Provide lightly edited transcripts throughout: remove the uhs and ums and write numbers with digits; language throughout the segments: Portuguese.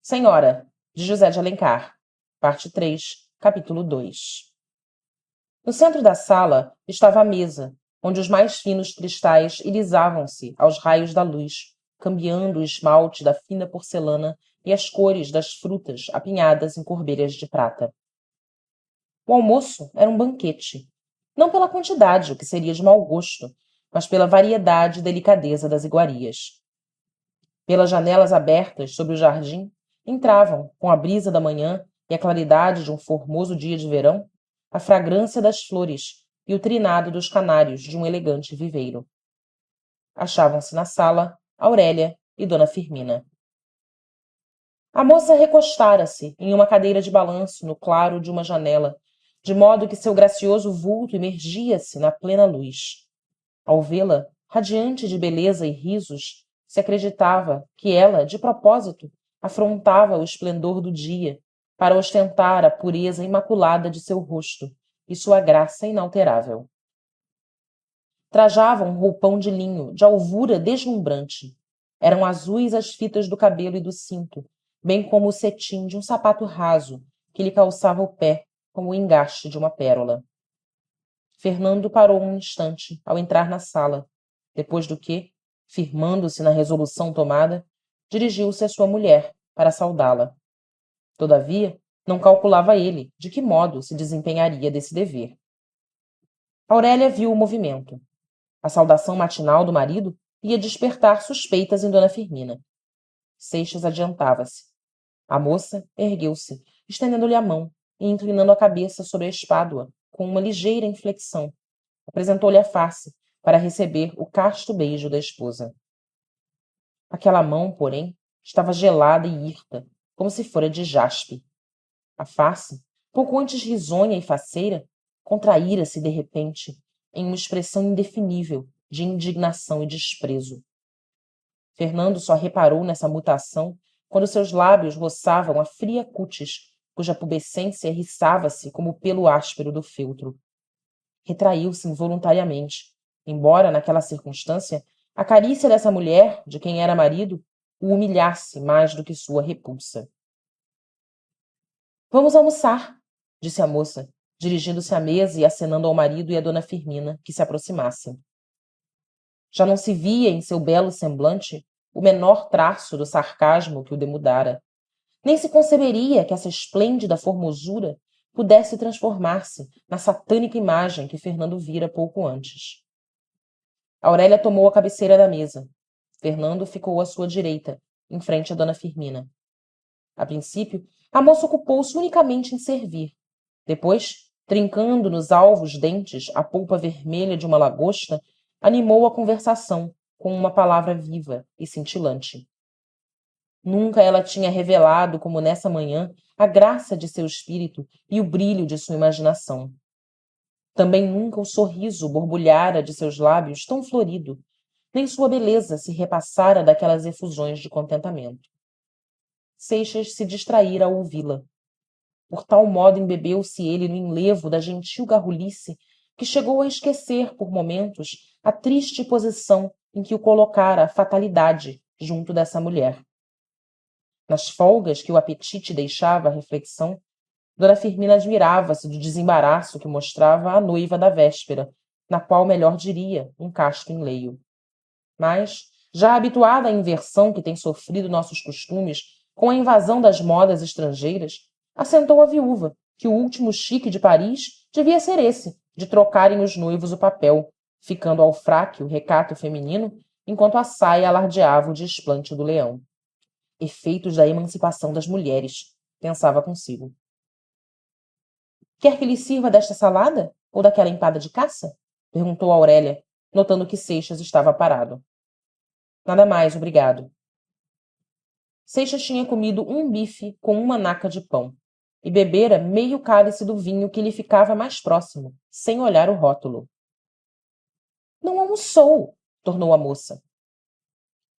Senhora, de José de Alencar, parte 3, capítulo 2. No centro da sala estava a mesa, onde os mais finos cristais irisavam-se aos raios da luz, cambiando o esmalte da fina porcelana e as cores das frutas apinhadas em corbelhas de prata. O almoço era um banquete, não pela quantidade, o que seria de mau gosto, mas pela variedade e delicadeza das iguarias. Pelas janelas abertas sobre o jardim entravam, com a brisa da manhã e a claridade de um formoso dia de verão, a fragrância das flores e o trinado dos canários de um elegante viveiro. Achavam-se na sala Aurélia e dona Firmina. A moça recostara-se em uma cadeira de balanço no claro de uma janela, de modo que seu gracioso vulto imergia-se na plena luz. Ao vê-la, radiante de beleza e risos, se acreditava que ela, de propósito, afrontava o esplendor do dia para ostentar a pureza imaculada de seu rosto e sua graça inalterável. Trajava um roupão de linho de alvura deslumbrante. Eram azuis as fitas do cabelo e do cinto, bem como o cetim de um sapato raso que lhe calçava o pé como o engaste de uma pérola. Fernando parou um instante ao entrar na sala, depois do que, firmando-se na resolução tomada, dirigiu-se à sua mulher para saudá-la. Todavia, não calculava ele de que modo se desempenharia desse dever. Aurélia viu o movimento. A saudação matinal do marido ia despertar suspeitas em dona Firmina. Seixas adiantava-se. A moça ergueu-se, estendendo-lhe a mão e inclinando a cabeça sobre a espádua, com uma ligeira inflexão. Apresentou-lhe a face para receber o casto beijo da esposa. Aquela mão, porém, estava gelada e hirta, como se fora de jaspe. A face, pouco antes risonha e faceira, contraíra-se de repente em uma expressão indefinível de indignação e desprezo. Fernando só reparou nessa mutação quando seus lábios roçavam a fria cútis, cuja pubescência erriçava-se como o pelo áspero do feltro. Retraiu-se involuntariamente, embora, naquela circunstância, a carícia dessa mulher, de quem era marido, o humilhasse mais do que sua repulsa. Vamos almoçar, disse a moça, dirigindo-se à mesa e acenando ao marido e à dona Firmina, que se aproximassem. Já não se via em seu belo semblante o menor traço do sarcasmo que o demudara. Nem se conceberia que essa esplêndida formosura pudesse transformar-se na satânica imagem que Fernando vira pouco antes. Aurélia tomou a cabeceira da mesa. Fernando ficou à sua direita, em frente a dona Firmina. A princípio, a moça ocupou-se unicamente em servir. Depois, trincando nos alvos dentes a polpa vermelha de uma lagosta, animou a conversação com uma palavra viva e cintilante. Nunca ela tinha revelado, como nessa manhã, a graça de seu espírito e o brilho de sua imaginação. Também nunca o sorriso borbulhara de seus lábios tão florido, nem sua beleza se repassara daquelas efusões de contentamento. Seixas se distraíra ao ouvi-la. Por tal modo embebeu-se ele no enlevo da gentil garrulice que chegou a esquecer, por momentos, a triste posição em que o colocara a fatalidade junto dessa mulher. Nas folgas que o apetite deixava à reflexão, dona Firmina admirava-se do desembaraço que mostrava a noiva da véspera, na qual melhor diria um casto enleio. Mas, já habituada à inversão que tem sofrido nossos costumes com a invasão das modas estrangeiras, assentou a viúva que o último chique de Paris devia ser esse, de trocarem os noivos o papel, ficando ao fraque o recato feminino, enquanto a saia alardeava o desplante do leão. Efeitos da emancipação das mulheres, pensava consigo. Quer que lhe sirva desta salada ou daquela empada de caça? Perguntou Aurélia, notando que Seixas estava parado. Nada mais, obrigado. Seixas tinha comido um bife com uma naca de pão e bebera meio cálice do vinho que lhe ficava mais próximo, sem olhar o rótulo. Não almoçou, tornou a moça.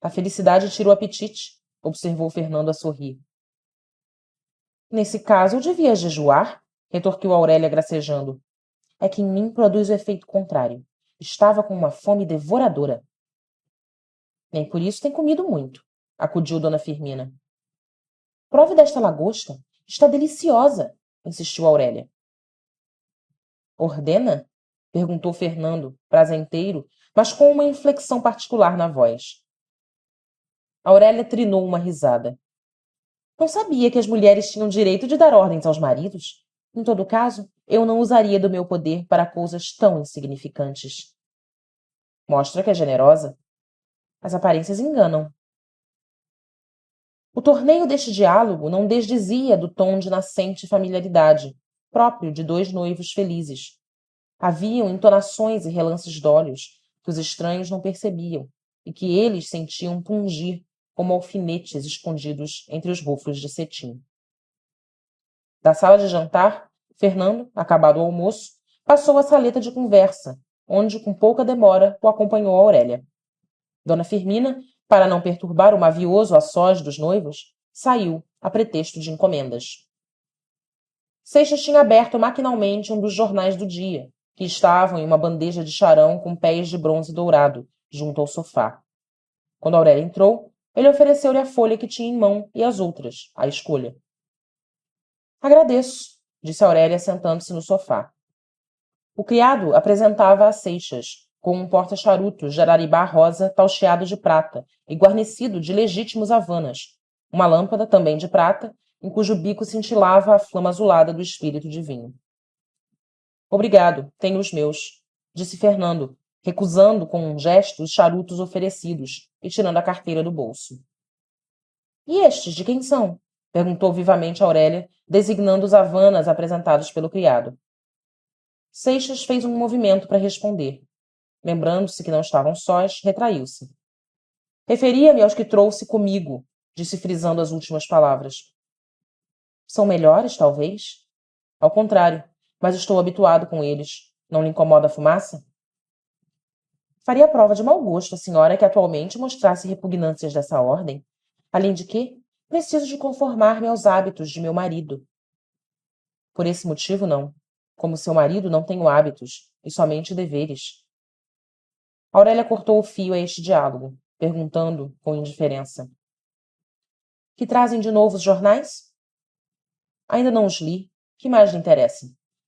A felicidade tira o apetite, observou Fernando a sorrir. Nesse caso, eu devia jejuar, retorquiu Aurélia gracejando. É que em mim produz o efeito contrário. Estava com uma fome devoradora. Nem por isso tem comido muito, acudiu dona Firmina. Prove desta lagosta. Está deliciosa, insistiu Aurélia. Ordena? Perguntou Fernando, prazenteiro, mas com uma inflexão particular na voz. Aurélia trinou uma risada. Não sabia que as mulheres tinham direito de dar ordens aos maridos. Em todo caso, eu não usaria do meu poder para coisas tão insignificantes. Mostra que é generosa. As aparências enganam. O torneio deste diálogo não desdizia do tom de nascente familiaridade, próprio de dois noivos felizes. Haviam entonações e relances d'olhos que os estranhos não percebiam e que eles sentiam pungir como alfinetes escondidos entre os rofos de cetim. Da sala de jantar, Fernando, acabado o almoço, passou à saleta de conversa, onde, com pouca demora, o acompanhou Aurélia. Dona Firmina, para não perturbar o mavioso a sós dos noivos, saiu, a pretexto de encomendas. Seixas tinha aberto maquinalmente um dos jornais do dia, que estavam em uma bandeja de charão com pés de bronze dourado, junto ao sofá. Quando Aurélia entrou, ele ofereceu-lhe a folha que tinha em mão e as outras, à escolha. Agradeço, disse Aurélia, sentando-se no sofá. O criado apresentava a Seixas, com um porta-charutos de araribá rosa taucheado de prata e guarnecido de legítimos havanas, uma lâmpada, também de prata, em cujo bico cintilava a flama azulada do espírito de vinho. Obrigado, tenho os meus, disse Fernando, recusando com um gesto os charutos oferecidos e tirando a carteira do bolso. E estes, de quem são? Perguntou vivamente Aurélia, designando os havanas apresentados pelo criado. Seixas fez um movimento para responder. Lembrando-se que não estavam sós, retraiu-se. Referia-me aos que trouxe comigo, disse frisando as últimas palavras. São melhores, talvez? Ao contrário, mas estou habituado com eles. Não lhe incomoda a fumaça? Faria prova de mau gosto a senhora que atualmente mostrasse repugnâncias dessa ordem. Além de que, preciso de conformar-me aos hábitos de meu marido. Por esse motivo, não. Como seu marido, não tenho hábitos, e somente deveres. Aurélia cortou o fio a este diálogo, perguntando com indiferença. Que trazem de novo os jornais? Ainda não os li. Que mais lhe interessa?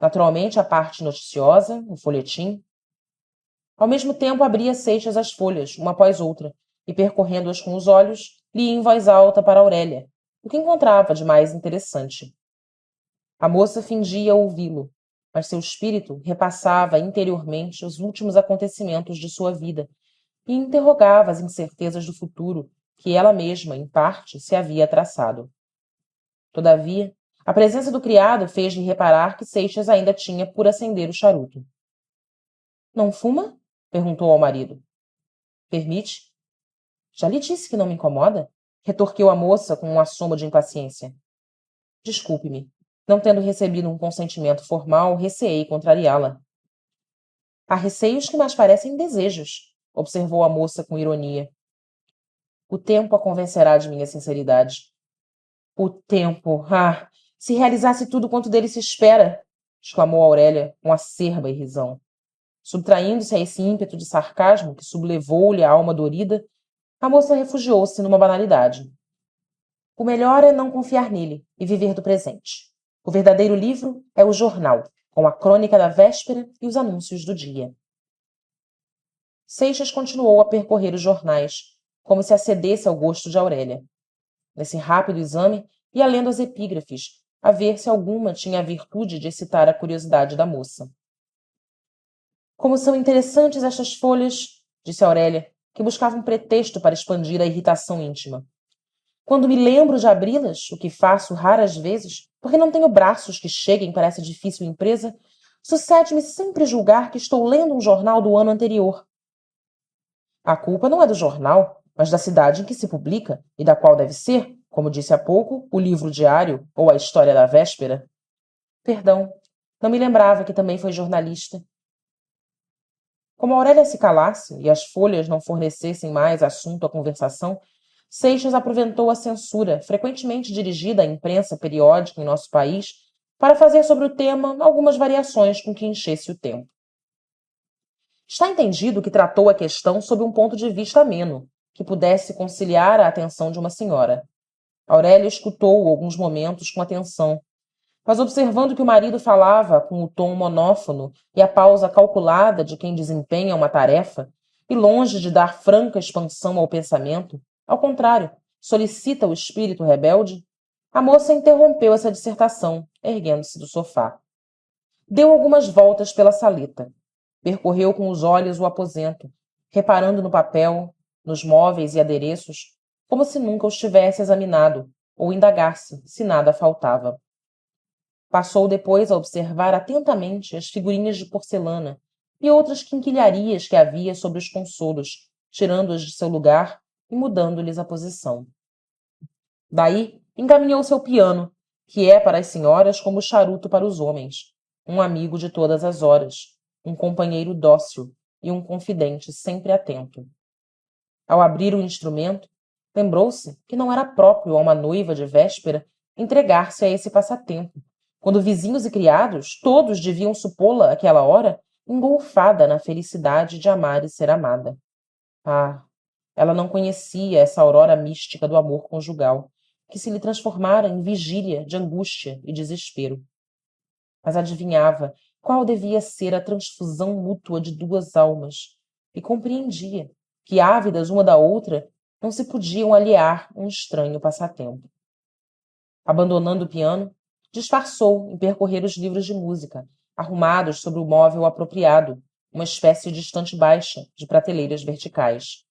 Naturalmente, a parte noticiosa, o folhetim. Ao mesmo tempo, abria Seixas as folhas, uma após outra, e, percorrendo-as com os olhos, lia em voz alta para Aurélia, o que encontrava de mais interessante. A moça fingia ouvi-lo, mas seu espírito repassava interiormente os últimos acontecimentos de sua vida e interrogava as incertezas do futuro que ela mesma, em parte, se havia traçado. Todavia, a presença do criado fez-lhe reparar que Seixas ainda tinha por acender o charuto. Não fuma? Perguntou ao marido. Permite? Já lhe disse que não me incomoda? Retorquiu a moça com um assomo de impaciência. Desculpe-me. Não tendo recebido um consentimento formal, receei contrariá-la. Há receios que mais parecem desejos, observou a moça com ironia. O tempo a convencerá de minha sinceridade. O tempo! Ah! Se realizasse tudo quanto dele se espera! Exclamou Aurélia com acerba irrisão. Subtraindo-se a esse ímpeto de sarcasmo que sublevou-lhe a alma dorida, a moça refugiou-se numa banalidade. O melhor é não confiar nele e viver do presente. O verdadeiro livro é o jornal, com a crônica da véspera e os anúncios do dia. Seixas continuou a percorrer os jornais, como se acedesse ao gosto de Aurélia. Nesse rápido exame, ia lendo as epígrafes, a ver se alguma tinha a virtude de excitar a curiosidade da moça. Como são interessantes estas folhas, disse Aurélia, que buscava um pretexto para expandir a irritação íntima. Quando me lembro de abri-las, o que faço raras vezes, porque não tenho braços que cheguem para essa difícil empresa, sucede-me sempre julgar que estou lendo um jornal do ano anterior. A culpa não é do jornal, mas da cidade em que se publica e da qual deve ser, como disse há pouco, o livro diário ou a história da véspera. Perdão, não me lembrava que também foi jornalista. Como Aurélia se calasse e as folhas não fornecessem mais assunto à conversação, Seixas aproveitou a censura, frequentemente dirigida à imprensa periódica em nosso país, para fazer sobre o tema algumas variações com que enchesse o tempo. Está entendido que tratou a questão sob um ponto de vista ameno, que pudesse conciliar a atenção de uma senhora. Aurélia escutou alguns momentos com atenção, mas observando que o marido falava com o tom monófono e a pausa calculada de quem desempenha uma tarefa, e longe de dar franca expansão ao pensamento, ao contrário, solicita o espírito rebelde, a moça interrompeu essa dissertação, erguendo-se do sofá. Deu algumas voltas pela saleta. Percorreu com os olhos o aposento, reparando no papel, nos móveis e adereços, como se nunca os tivesse examinado, ou indagasse se nada faltava. Passou depois a observar atentamente as figurinhas de porcelana e outras quinquilharias que havia sobre os consolos, tirando-as de seu lugar e mudando-lhes a posição. Daí encaminhou-se ao piano, que é para as senhoras como o charuto para os homens, um amigo de todas as horas, um companheiro dócil e um confidente sempre atento. Ao abrir o instrumento, lembrou-se que não era próprio a uma noiva de véspera entregar-se a esse passatempo, quando vizinhos e criados todos deviam supô-la àquela hora engolfada na felicidade de amar e ser amada. Ah, ela não conhecia essa aurora mística do amor conjugal, que se lhe transformara em vigília de angústia e desespero. Mas adivinhava qual devia ser a transfusão mútua de duas almas e compreendia que, ávidas uma da outra, não se podiam alhear um estranho passatempo. Abandonando o piano, disfarçou em percorrer os livros de música, arrumados sobre o móvel apropriado, uma espécie de estante baixa de prateleiras verticais.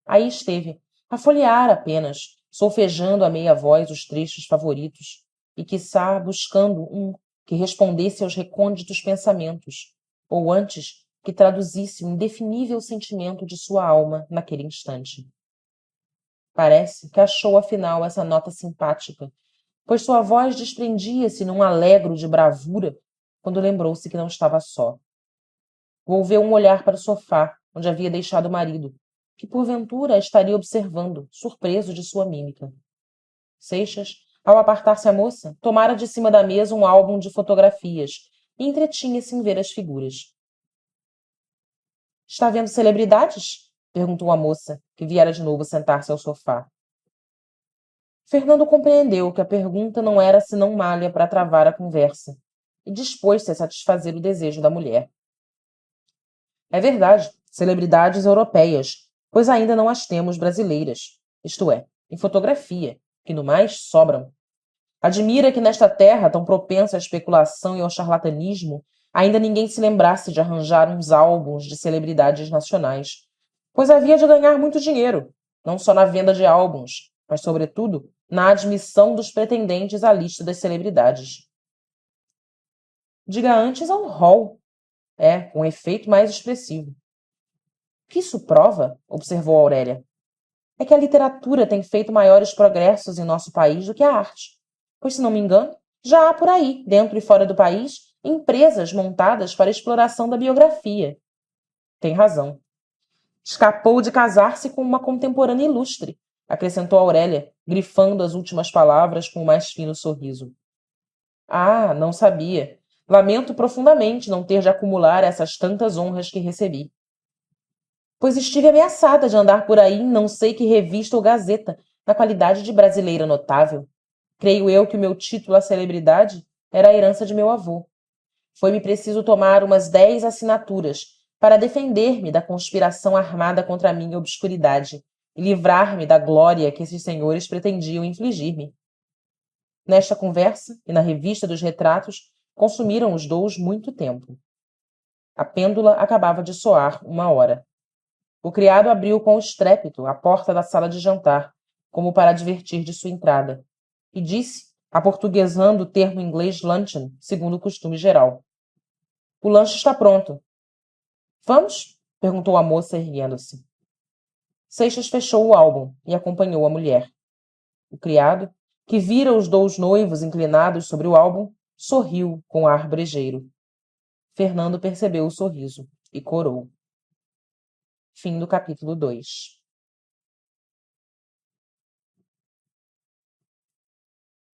Aí esteve, a folhear apenas, solfejando a meia voz os trechos favoritos, e quiçá buscando um que respondesse aos recônditos pensamentos, ou antes que traduzisse o indefinível sentimento de sua alma naquele instante. Parece que achou afinal essa nota simpática, pois sua voz desprendia-se num alegro de bravura quando lembrou-se que não estava só. Volveu um olhar para o sofá, onde havia deixado o marido, que porventura a estaria observando, surpreso de sua mímica. Seixas, ao apartar-se a moça, tomara de cima da mesa um álbum de fotografias e entretinha-se em ver as figuras. Está vendo celebridades? Perguntou a moça, que viera de novo sentar-se ao sofá. Fernando compreendeu que a pergunta não era senão malha para travar a conversa, e dispôs-se a satisfazer o desejo da mulher. É verdade, celebridades europeias, pois ainda não as temos brasileiras, isto é, em fotografia, que no mais sobram. Admira que nesta terra tão propensa à especulação e ao charlatanismo, ainda ninguém se lembrasse de arranjar uns álbuns de celebridades nacionais, pois havia de ganhar muito dinheiro, não só na venda de álbuns, mas, sobretudo, na admissão dos pretendentes à lista das celebridades. Diga antes ao rol. É, com efeito mais expressivo. O que isso prova, observou Aurélia, é que a literatura tem feito maiores progressos em nosso país do que a arte. Pois, se não me engano, já há por aí, dentro e fora do país, empresas montadas para a exploração da biografia. Tem razão. Escapou de casar-se com uma contemporânea ilustre, acrescentou Aurélia, grifando as últimas palavras com o mais fino sorriso. Ah, não sabia. Lamento profundamente não ter de acumular essas tantas honras que recebi. Pois estive ameaçada de andar por aí em não sei que revista ou gazeta, na qualidade de brasileira notável. Creio eu que o meu título à celebridade era a herança de meu avô. Foi-me preciso tomar umas 10 assinaturas para defender-me da conspiração armada contra a minha obscuridade e livrar-me da glória que esses senhores pretendiam infligir-me. Nesta conversa e na revista dos retratos, consumiram os dous muito tempo. A pêndula acabava de soar 1 hora. O criado abriu com estrépito a porta da sala de jantar, como para advertir de sua entrada, e disse, aportuguesando o termo inglês luncheon, segundo o costume geral: O lanche está pronto. Vamos? Perguntou a moça, erguendo-se. Seixas fechou o álbum e acompanhou a mulher. O criado, que vira os dous noivos inclinados sobre o álbum, sorriu com ar brejeiro. Fernando percebeu o sorriso e corou. Fim do capítulo 2.